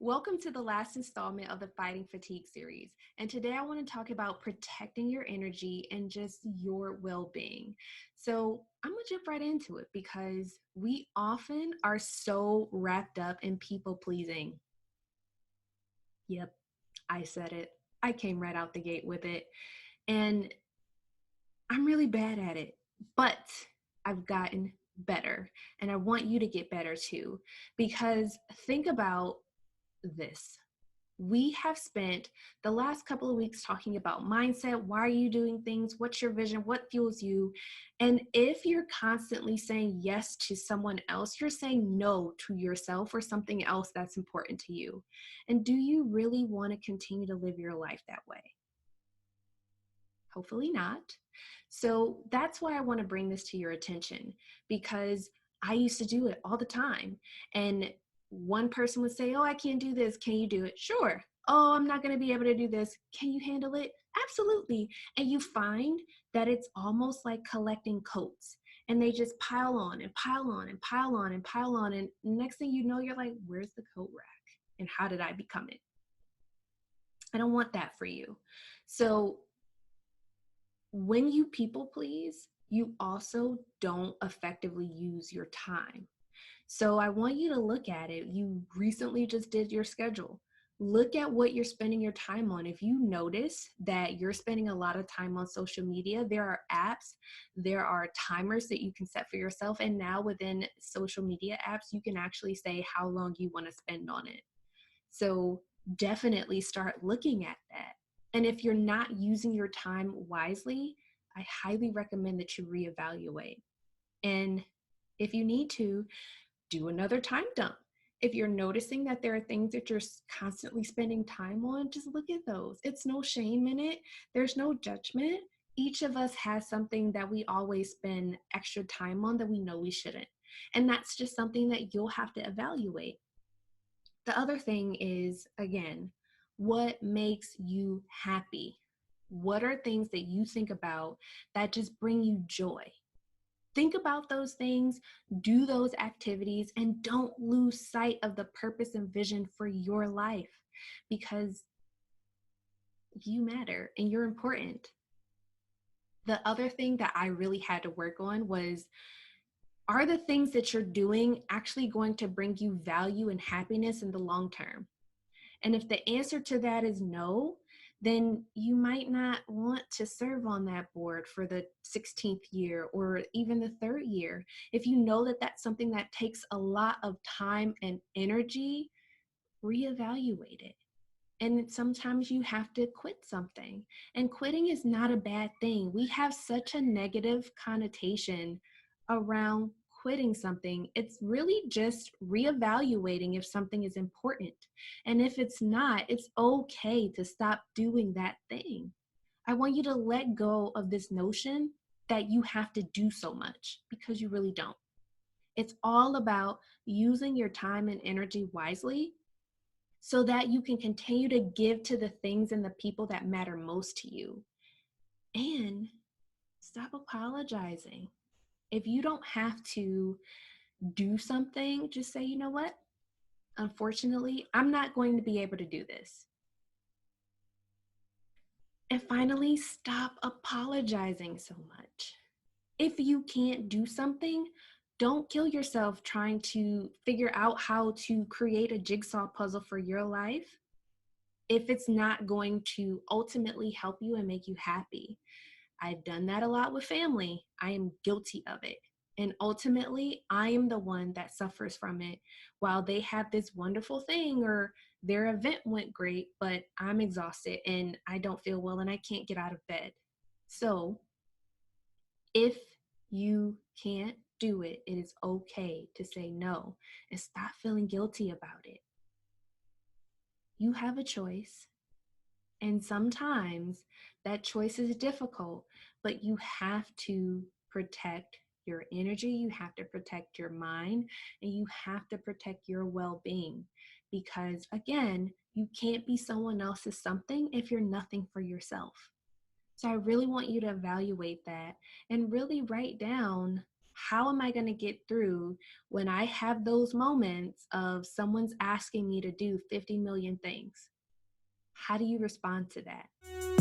Welcome to the last installment of the Fighting Fatigue series. And today I want to talk about protecting your energy and just your well-being. So I'm going to jump right into it because we often are so wrapped up in people pleasing. Yep, I said it. I came right out the gate with it. And I'm really bad at it, but I've gotten better. And I want you to get better too, because think about this. We have spent the last couple of weeks talking about mindset. Why are you doing things? What's your vision? What fuels you? And if you're constantly saying yes to someone else, you're saying no to yourself or something else that's important to you. And do you really want to continue to live your life that way? Hopefully not. So that's why I want to bring this to your attention, because I used to do it all the time. And one person would say, oh, I can't do this. Can you do it? Sure. Oh, I'm not going to be able to do this. Can you handle it? Absolutely. And you find that it's almost like collecting coats, and they just pile on and pile on and pile on and pile on. And next thing you know, you're like, where's the coat rack? And how did I become it? I don't want that for you. So when you people please, you also don't effectively use your time. So I want you to look at it. You recently just did your schedule. Look at what you're spending your time on. If you notice that you're spending a lot of time on social media, there are apps, there are timers that you can set for yourself. And now within social media apps, you can actually say how long you want to spend on it. So definitely start looking at that. And if you're not using your time wisely, I highly recommend that you reevaluate. And if you need to, do another time dump. If you're noticing that there are things that you're constantly spending time on, just look at those. It's no shame in it. There's no judgment. Each of us has something that we always spend extra time on that we know we shouldn't. And that's just something that you'll have to evaluate. The other thing is, again, what makes you happy? What are things that you think about that just bring you joy? Think about those things, do those activities, and don't lose sight of the purpose and vision for your life, because you matter and you're important. The other thing that I really had to work on was, are the things that you're doing actually going to bring you value and happiness in the long term? And if the answer to that is no, then you might not want to serve on that board for the 16th year or even the third year. If you know that that's something that takes a lot of time and energy, reevaluate it. And sometimes you have to quit something. And quitting is not a bad thing. We have such a negative connotation around quitting something. It's really just reevaluating if something is important. And if it's not, it's okay to stop doing that thing. I want you to let go of this notion that you have to do so much, because you really don't. It's all about using your time and energy wisely so that you can continue to give to the things and the people that matter most to you. And stop apologizing. If you don't have to do something, just say, you know what? Unfortunately, I'm not going to be able to do this. And finally, stop apologizing so much. If you can't do something, don't kill yourself trying to figure out how to create a jigsaw puzzle for your life if it's not going to ultimately help you and make you happy. I've done that a lot with family. I am guilty of it. And ultimately, I am the one that suffers from it while they have this wonderful thing or their event went great, but I'm exhausted and I don't feel well and I can't get out of bed. So if you can't do it, it is okay to say no and stop feeling guilty about it. You have a choice. And sometimes that choice is difficult, but you have to protect your energy, you have to protect your mind, and you have to protect your well-being. Because again, you can't be someone else's something if you're nothing for yourself. So I really want you to evaluate that and really write down, how am I going to get through when I have those moments of someone's asking me to do 50 million things? How do you respond to that?